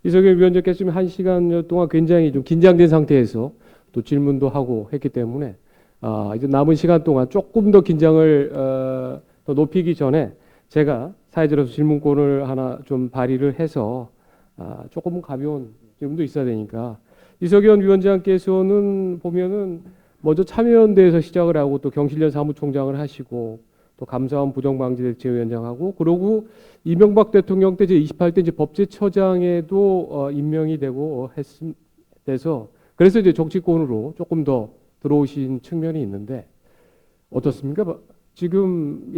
이석영 위원장께서 지금 1시간 동안 굉장히 좀 긴장된 상태에서 또 질문도 하고 했기 때문에 이제 남은 시간 동안 조금 더 긴장을 더 높이기 전에 제가 사회자로서 질문권을 하나 좀 발의를 해서 조금 가벼운 질문도 있어야 되니까 이석영 위원장께서는 보면은 먼저 참여연대에서 시작을 하고 또 경실련 사무총장을 하시고 또 감사원 부정방지대책위원장하고 그러고 이명박 대통령 때 이제 28대 이제 법제처장에도 임명이 되고 돼서 그래서 이제 정치권으로 조금 더 들어오신 측면이 있는데 어떻습니까? 지금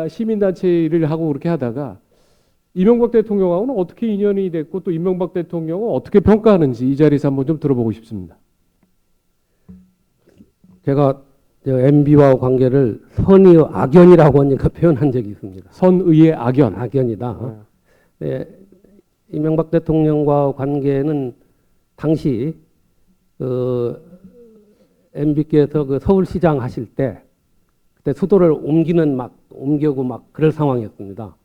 시민단체 일을 하고 그렇게 하다가 이명박 대통령하고는 어떻게 인연이 됐고 또 이명박 대통령은 어떻게 평가하는지 이 자리에서 한번 좀 들어보고 싶습니다. 제가 MB와 관계를 선의의 악연이라고 하니까 표현한 적이 있습니다. 선의의 악연. 악연이다. 네, 이명박 대통령과 관계는 당시 MB께서 그 서울시장 하실 때 그때 수도를 옮기고 막 그럴 상황이었습니다.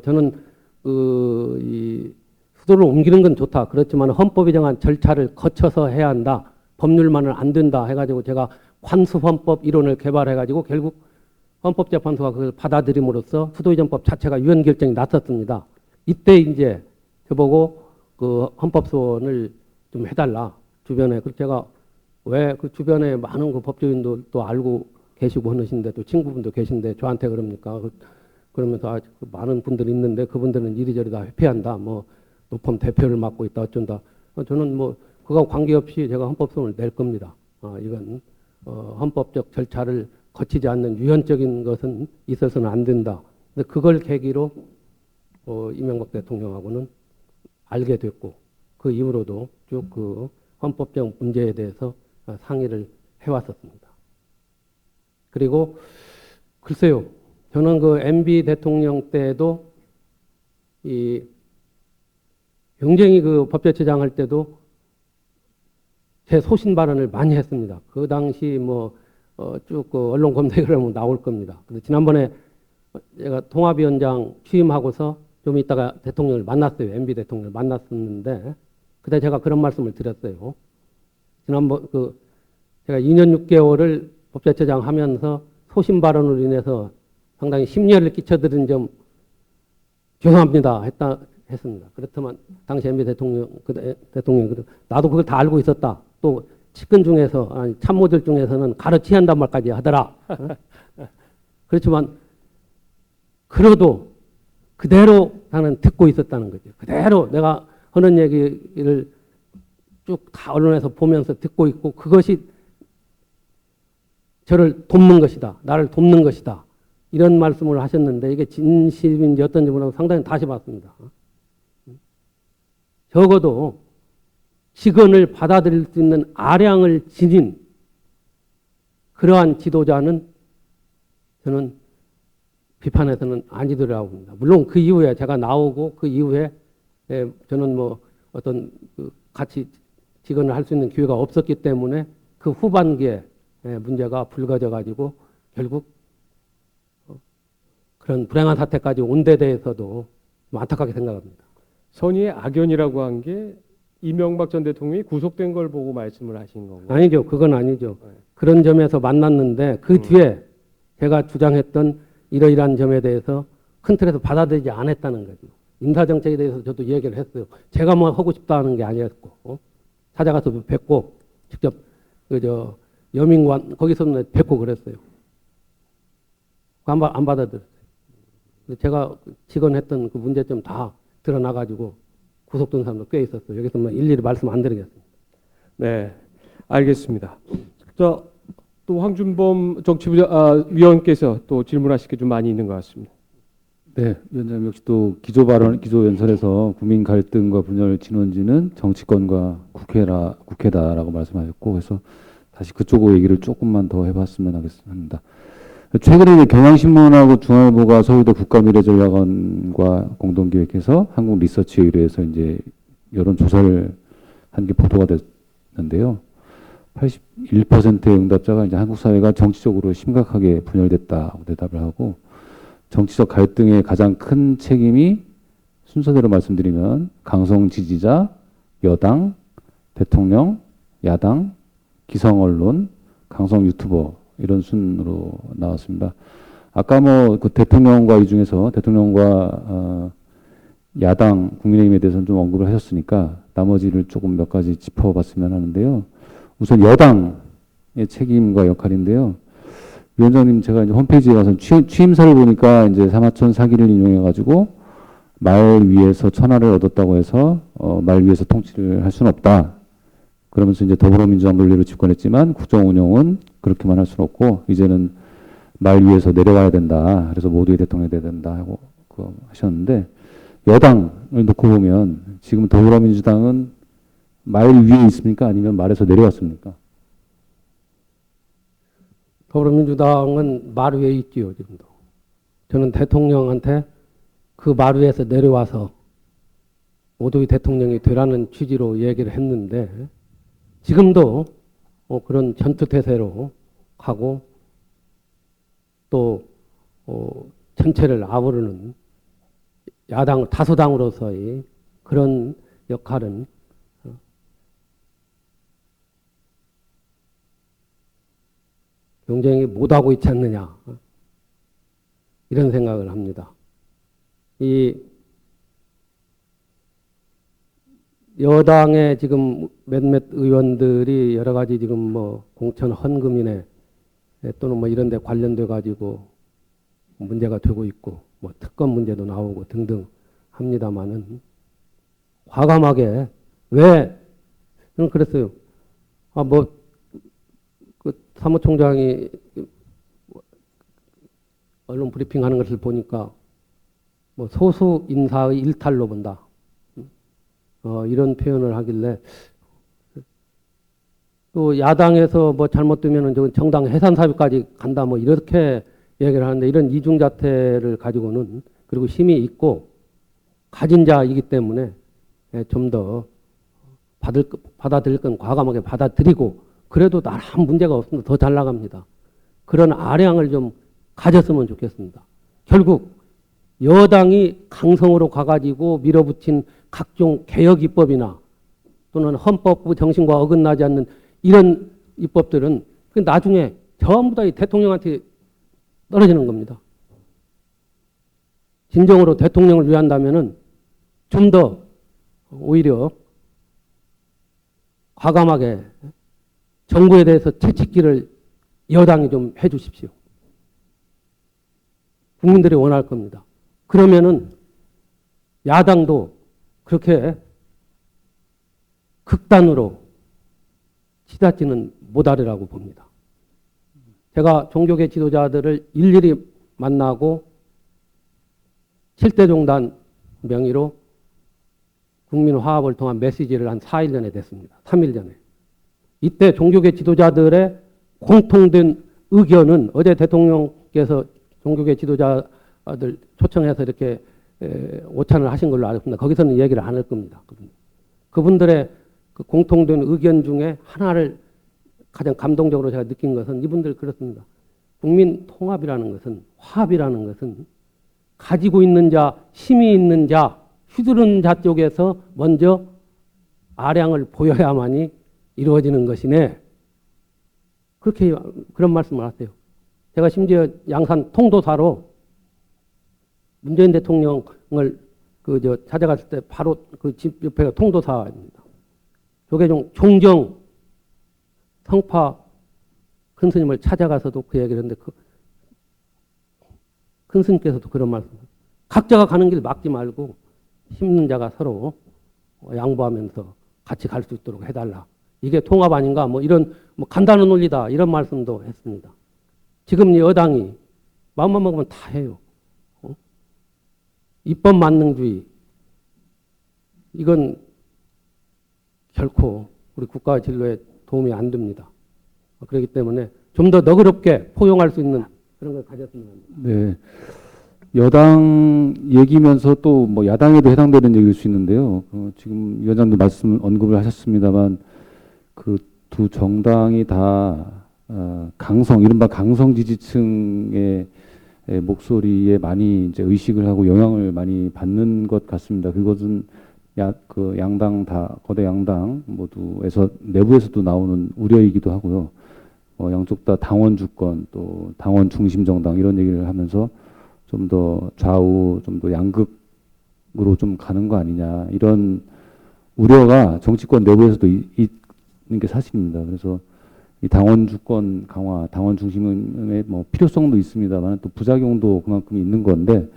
저는 이 수도를 옮기는 건 좋다. 그렇지만 헌법이 정한 절차를 거쳐서 해야 한다. 법률만은 안 된다 해가지고 제가 관수헌법 이론을 개발해가지고 결국 헌법재판소가 그걸 받아들임으로써 수도이전법 자체가 유엔 결정이 났었습니다. 이때 이제 저보고 그 헌법소원을 좀 해달라 주변에. 그래서 제가 왜 그 주변에 많은 그 법조인도 알고 계시고 하시는데 또 친구분도 계신데 저한테 그럽니까? 그러면서 많은 분들이 있는데 그분들은 이리저리 다 회피한다. 뭐 노펌 대표를 맡고 있다 어쩐다. 저는 뭐 그거 관계없이 제가 헌법소원을 낼 겁니다. 이건 헌법적 절차를 거치지 않는 유연적인 것은 있어서는 안 된다. 근데 그걸 계기로 이명박 대통령하고는 알게 됐고 그 이후로도 쭉 그 헌법적 문제에 대해서 상의를 해왔었습니다. 그리고 글쎄요, 저는 그 MB 대통령 때도 굉장히 그 법제처장 할 때도 제 소신 발언을 많이 했습니다. 그 당시 쭉 그 언론 검색을 하면 나올 겁니다. 근데 지난번에 제가 통합위원장 취임하고서 좀 있다가 대통령을 만났어요. MB 대통령을 만났었는데 그때 제가 그런 말씀을 드렸어요. 지난번 제가 2년 6개월을 법제처장 하면서 소신 발언으로 인해서 상당히 심려를 끼쳐드린 점 죄송합니다 했습니다. 그렇지만 당시 MB 대통령 나도 그걸 다 알고 있었다. 또 측근 중에서 참모들 중에서는 가르치야 한단 말까지 하더라. 그렇지만 그래도 그대로 나는 듣고 있었다는 거죠. 그대로 내가 하는 얘기를 쭉 다 언론에서 보면서 듣고 있고 그것이 저를 돕는 것이다. 나를 돕는 것이다. 이런 말씀을 하셨는데 이게 진심인지 어떤지 모르고 상당히 다시 봤습니다. 적어도 직언을 받아들일 수 있는 아량을 지닌 그러한 지도자는 저는 비판해서는 아니더라고 봅니다. 물론 그 이후에 제가 나오고 그 이후에 저는 같이 직언을 할 수 있는 기회가 없었기 때문에 그 후반기에 문제가 불거져 가지고 결국 그런 불행한 사태까지 온 데 대해서도 좀 안타깝게 생각합니다. 선의의 악연이라고 한 게 이명박 전 대통령이 구속된 걸 보고 말씀을 하신 건가요? 아니죠. 그건 아니죠. 그런 점에서 만났는데 그 뒤에 제가 주장했던 이러이러한 점에 대해서 큰 틀에서 받아들이지 않았다는 거죠. 인사정책에 대해서 저도 얘기를 했어요. 제가 뭐 하고 싶다는 게 아니었고 찾아가서 뵙고 직접 여민관 거기서는 뵙고 그랬어요. 안 받아들였어요. 제가 직언했던 그 문제점 다 드러나가지고 구속된 사람도 꽤 있었어요. 여기서 일일이 말씀 안 드리겠습니다. 네, 알겠습니다. 자, 또 황준범 위원께서 또 질문하실 게 좀 많이 있는 것 같습니다. 네, 위원장님 역시 또 기조 연설에서 국민 갈등과 분열을 진원지는 정치권과 국회다라고 말씀하셨고, 그래서 다시 그쪽 얘기를 조금만 더 해봤으면 하겠습니다. 최근에 이제 경향신문하고 중앙일보가 서울대 국가미래전략원과 공동기획해서 한국 리서치에 의뢰해서 이제 여론조사를 한 게 보도가 됐는데요. 81%의 응답자가 이제 한국 사회가 정치적으로 심각하게 분열됐다고 대답을 하고, 정치적 갈등의 가장 큰 책임이 순서대로 말씀드리면 강성 지지자, 여당, 대통령, 야당, 기성 언론, 강성 유튜버 이런 순으로 나왔습니다. 아까 뭐 그 대통령과 이 중에서 대통령과 야당 국민의힘에 대해서는 좀 언급을 하셨으니까 나머지를 조금 몇 가지 짚어봤으면 하는데요. 우선 여당의 책임과 역할인데요. 위원장님, 제가 이제 홈페이지에 가서 취임사를 보니까 이제 사마천 사기를 인용해가지고 말 위에서 천하를 얻었다고 해서 말 위에서 통치를 할 수는 없다. 그러면서 이제 더불어민주당 논리로 집권했지만 국정 운영은 그렇게만 할 수는 없고 이제는 말 위에서 내려와야 된다. 그래서 모두의 대통령이 돼야 된다 하고 하셨는데 여당을 놓고 보면 지금 더불어민주당은 말 위에 있습니까? 아니면 말에서 내려왔습니까? 더불어민주당은 말 위에 있지요, 지금도. 저는 대통령한테 그 말 위에서 내려와서 모두의 대통령이 되라는 취지로 얘기를 했는데 지금도 그런 전투태세로 가고 또 전체를 아우르는 야당 다수당으로서의 그런 역할은 굉장히 못하고 있지 않느냐 이런 생각을 합니다. 이 여당의 지금 몇몇 의원들이 여러 가지 지금 뭐 공천 헌금이네 또는 뭐 이런 데 관련돼 가지고 문제가 되고 있고 뭐 특검 문제도 나오고 등등 합니다만은 과감하게 왜 저는 그랬어요. 그 사무총장이 언론 브리핑하는 것을 보니까 뭐 소수 인사의 일탈로 본다. 이런 표현을 하길래 또 야당에서 뭐 잘못되면은 저건 정당 해산 사유까지 간다 뭐 이렇게 얘기를 하는데 이런 이중잣대를 가지고는 그리고 힘이 있고 가진 자이기 때문에 좀 더 받아들일 건 과감하게 받아들이고 그래도 나름 문제가 없습니다. 더 잘 나갑니다. 그런 아량을 좀 가졌으면 좋겠습니다. 결국 여당이 강성으로 가가지고 밀어붙인 각종 개혁 입법이나 또는 헌법부 정신과 어긋나지 않는 이런 입법들은 나중에 전부 다 이 대통령한테 떨어지는 겁니다. 진정으로 대통령을 위한다면은 좀 더 오히려 과감하게 정부에 대해서 채찍질을 여당이 좀 해 주십시오. 국민들이 원할 겁니다. 그러면은 야당도 그렇게 극단으로 치닫지는 못하리라고 봅니다. 제가 종교계 지도자들을 일일이 만나고 7대 종단 명의로 국민 화합을 통한 메시지를 한 4일 전에 냈습니다. 3일 전에. 이때 종교계 지도자들의 공통된 의견은 어제 대통령께서 종교계 지도자들 초청해서 이렇게 오찬을 하신 걸로 알았습니다. 거기서는 얘기를 안 할 겁니다. 그분들의 그 공통된 의견 중에 하나를 가장 감동적으로 제가 느낀 것은 이분들 그렇습니다. 국민 통합이라는 것은 화합이라는 것은 가지고 있는 자, 힘이 있는 자, 휘두른 자 쪽에서 먼저 아량을 보여야만이 이루어지는 것이네. 그렇게 그런 말씀을 하세요. 제가 심지어 양산 통도사로 문재인 대통령을 찾아갔을 때 바로 그 집 옆에가 통도사입니다. 조계종 종정 성파 큰 스님을 찾아가서도 그 얘기를 했는데 큰 스님께서도 그런 말씀을 각자가 가는 길 막지 말고 힘있는 자가 서로 양보하면서 같이 갈 수 있도록 해달라. 이게 통합 아닌가 뭐 이런 뭐 간단한 논리다 이런 말씀도 했습니다. 지금 여당이 마음만 먹으면 다 해요. 입법 만능주의 이건 결코 우리 국가 진로에 도움이 안 됩니다. 그렇기 때문에 좀 더 너그럽게 포용할 수 있는 그런 걸 가졌으면 합니다. 네. 여당 얘기면서 또 뭐 야당에도 해당되는 얘기일 수 있는데요. 지금 위원장도 언급을 하셨습니다만 그 두 정당이 다 이른바 강성 지지층의 목소리에 많이 이제 의식을 하고 영향을 많이 받는 것 같습니다. 그것은 그 양당 다 거대 양당 모두에서 내부에서도 나오는 우려이기도 하고요. 양쪽 다 당원 주권 또 당원 중심 정당 이런 얘기를 하면서 좀 더 좌우 좀 더 양극으로 좀 가는 거 아니냐 이런 우려가 정치권 내부에서도 있는 게 사실입니다. 그래서 이 당원 주권 강화, 당원 중심의 뭐 필요성도 있습니다만 또 부작용도 그만큼 있는 건데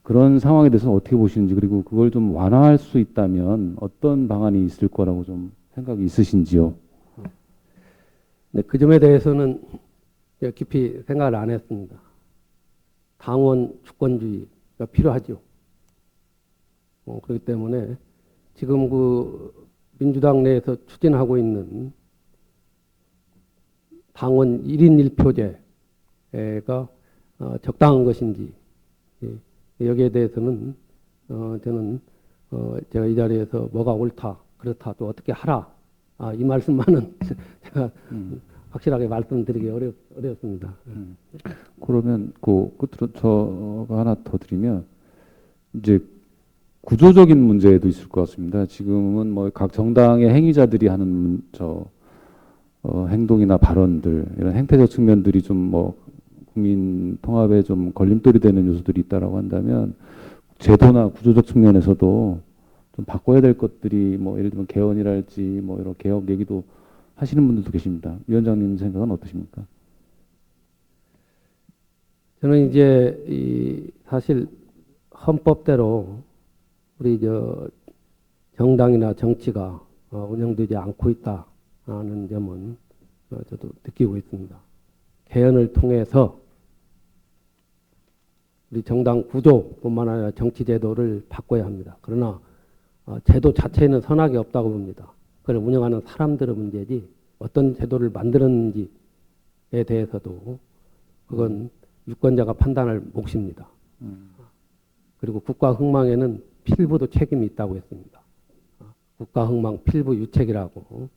그런 상황에 대해서 어떻게 보시는지 그리고 그걸 좀 완화할 수 있다면 어떤 방안이 있을 거라고 좀 생각이 있으신지요? 네, 그 점에 대해서는 깊이 생각을 안 했습니다. 당원 주권주의가 필요하죠. 그렇기 때문에 지금 그 민주당 내에서 추진하고 있는 당원 1인 1표제가 적당한 것인지 여기에 대해서는 저는 제가 이 자리에서 뭐가 옳다 그렇다 또 어떻게 하라 이 말씀만은 제가 확실하게 말씀드리기 어렵습니다. 그러면 그 끝으로 저가 하나 더 드리면 이제 구조적인 문제도 있을 것 같습니다. 지금은 뭐 각 정당의 행위자들이 하는 행동이나 발언들 이런 행태적 측면들이 좀 뭐 국민 통합에 좀 걸림돌이 되는 요소들이 있다라고 한다면 제도나 구조적 측면에서도 좀 바꿔야 될 것들이 뭐 예를 들면 개헌이랄지 뭐 이런 개혁 얘기도 하시는 분들도 계십니다. 위원장님 생각은 어떠십니까? 저는 이제 사실 헌법대로 우리 정당이나 정치가 운영되지 않고 있다는 점은 저도 느끼고 있습니다. 개헌을 통해서 우리 정당 구조뿐만 아니라 정치 제도를 바꿔야 합니다. 그러나 제도 자체에는 선악이 없다고 봅니다. 그걸 운영하는 사람들의 문제지 어떤 제도를 만들었는지에 대해서도 그건 유권자가 판단할 몫입니다. 그리고 국가 흥망에는 필부도 책임이 있다고 했습니다. 국가 흥망 필부 유책이라고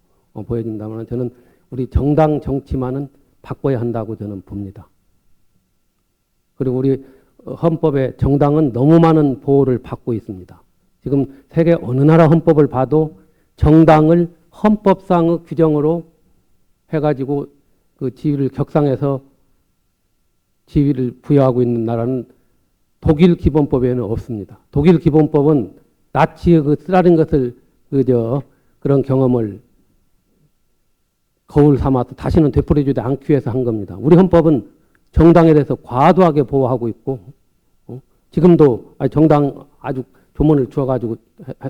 보여진다면 저는 우리 정당 정치만은 바꿔야 한다고 저는 봅니다. 그리고 우리 헌법에 정당은 너무 많은 보호를 받고 있습니다. 지금 세계 어느 나라 헌법을 봐도 정당을 헌법상의 규정으로 해가지고 그 지위를 격상해서 지위를 부여하고 있는 나라는 독일 기본법에는 없습니다. 독일 기본법은 나치의 그 쓰라린 것을 그런 경험을 거울 삼아서 다시는 되풀이되지 않기 위해서 한 겁니다. 우리 헌법은 정당에 대해서 과도하게 보호하고 있고 지금도 정당 아주 조문을 주어가지고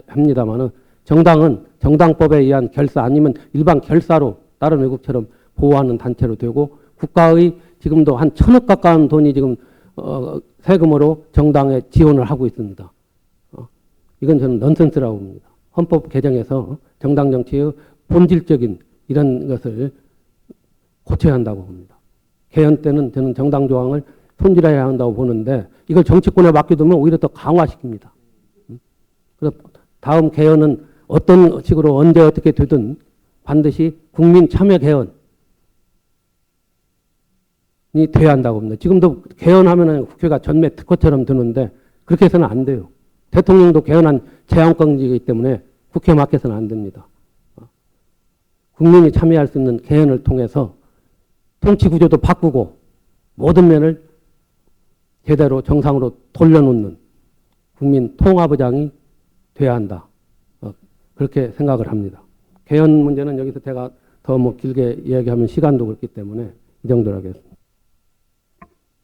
합니다만은 정당은 정당법에 의한 결사 아니면 일반 결사로 다른 외국처럼 보호하는 단체로 되고 국가의 지금도 한 1,000억 가까운 돈이 지금 세금으로 정당에 지원을 하고 있습니다. 이건 저는 넌센스라고 봅니다. 헌법 개정에서 정당 정치의 본질적인 이런 것을 고쳐야 한다고 봅니다. 개헌 때는 저는 정당 조항을 손질해야 한다고 보는데 이걸 정치권에 맡겨두면 오히려 더 강화시킵니다. 그래서 다음 개헌은 어떤 식으로 언제 어떻게 되든 반드시 국민 참여 개헌이 돼야 한다고 봅니다. 지금도 개헌하면 국회가 전매 특허처럼 드는데 그렇게 해서는 안 돼요. 대통령도 개헌한 제한권이기 때문에 국회에 맡겨서는 안 됩니다. 국민이 참여할 수 있는 개헌을 통해서 통치 구조도 바꾸고 모든 면을 제대로 정상으로 돌려놓는 국민 통합의장이 돼야 한다. 그렇게 생각을 합니다. 개헌 문제는 여기서 제가 더 뭐 길게 이야기하면 시간도 그렇기 때문에 이 정도로 하겠습니다.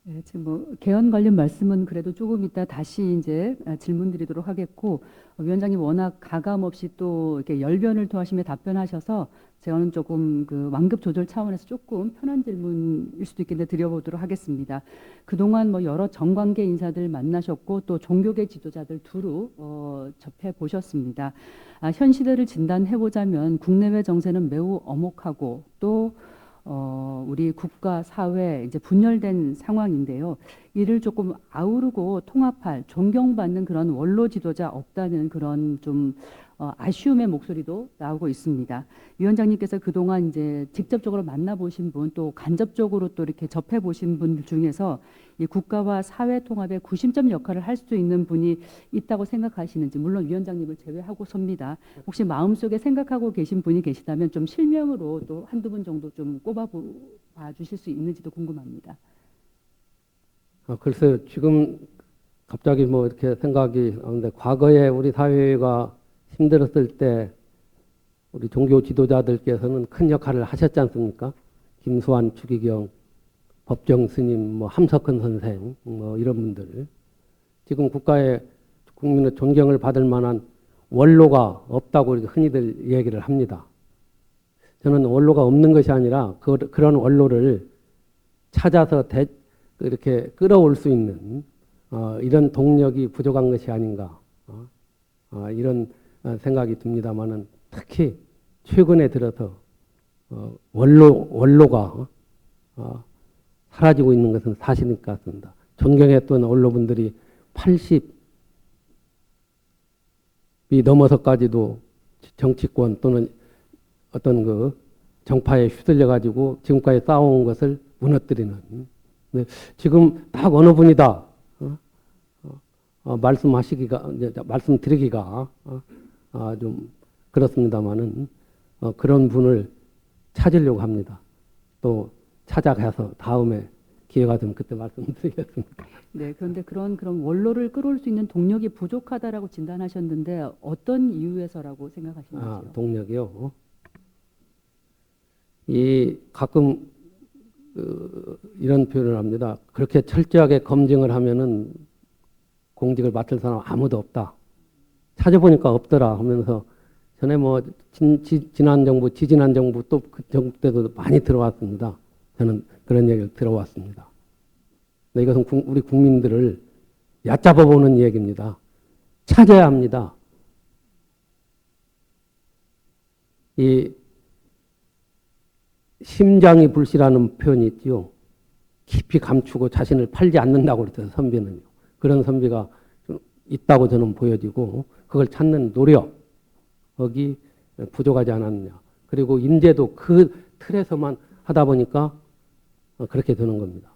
네, 지금 뭐 개헌 관련 말씀은 그래도 조금 이따 다시 이제 질문드리도록 하겠고 위원장님 워낙 가감 없이 또 이렇게 열변을 토하시며 답변하셔서 저는 조금 그 완급 조절 차원에서 조금 편한 질문일 수도 있겠는데 드려보도록 하겠습니다. 그동안 뭐 여러 정관계 인사들 만나셨고 또 종교계 지도자들 두루 접해 보셨습니다. 현 시대를 진단해 보자면 국내외 정세는 매우 엄혹하고 또 우리 국가 사회 이제 분열된 상황인데요. 이를 조금 아우르고 통합할 존경받는 그런 원로 지도자 없다는 그런 좀 아쉬움의 목소리도 나오고 있습니다. 위원장님께서 그동안 이제 직접적으로 만나보신 분, 또 간접적으로 또 이렇게 접해보신 분들 중에서 이 국가와 사회 통합의 구심점 역할을 할 수 있는 분이 있다고 생각하시는지, 물론 위원장님을 제외하고섭니다. 혹시 마음속에 생각하고 계신 분이 계시다면 좀 실명으로 또 한두 분 정도 좀 꼽아 주실 수 있는지도 궁금합니다. 글쎄요, 지금 갑자기 뭐 이렇게 생각이 나는데, 과거에 우리 사회가 힘들었을 때 우리 종교 지도자들께서는 큰 역할을 하셨지 않습니까? 김수환, 추기경, 법정 스님, 뭐 함석헌 선생, 뭐 이런 분들. 지금 국가의 국민의 존경을 받을 만한 원로가 없다고 이렇게 흔히들 얘기를 합니다. 저는 원로가 없는 것이 아니라 그런 원로를 찾아서 이렇게 끌어올 수 있는 이런 동력이 부족한 것이 아닌가, 이런 생각이 듭니다만은, 특히 최근에 들어서 원로가 사라지고 있는 것은 사실인 것 같습니다. 존경했던 원로분들이 80이 넘어서까지도 정치권 또는 어떤 그 정파에 휘둘려 가지고 지금까지 싸워온 것을 무너뜨리는, 지금 딱 어느 분이다 말씀드리기가 좀 그렇습니다만은, 그런 분을 찾으려고 합니다. 또 찾아가서 다음에 기회가 되면 그때 말씀드리겠습니다. 네, 그런데 그런 원로를 끌어올 수 있는 동력이 부족하다라고 진단하셨는데 어떤 이유에서라고 생각하시는지요? 동력이요. 가끔 이런 표현을 합니다. 그렇게 철저하게 검증을 하면은 공직을 맡을 사람 아무도 없다. 찾아보니까 없더라 하면서, 전에 뭐 지난 정부, 지지난 정부, 또 그 정부 때도 많이 들어왔습니다. 저는 그런 얘기를 들어왔습니다. 근데 이것은 우리 국민들을 얕잡아 보는 얘기입니다. 찾아야 합니다. 이 심장이 불씨라는 표현이 있지요. 깊이 감추고 자신을 팔지 않는다고 그랬어요, 선비는요. 그런 선비가 좀 있다고 저는 보여지고, 그걸 찾는 노력이 부족하지 않았느냐. 그리고 인재도 그 틀에서만 하다 보니까 그렇게 되는 겁니다.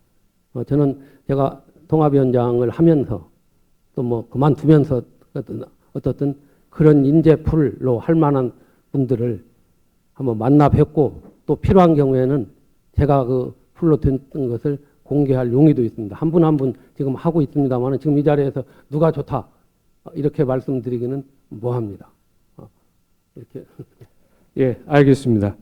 저는 제가 통합위원장을 하면서 또 뭐 그만두면서 어떻든 그런 인재풀로 할 만한 분들을 한번 만나 뵙고, 또 필요한 경우에는 제가 그 풀로 된 것을 공개할 용의도 있습니다. 한 분 한 분 지금 하고 있습니다만, 지금 이 자리에서 누가 좋다 이렇게 말씀드리기는 뭐합니다. 이렇게. 예, 알겠습니다.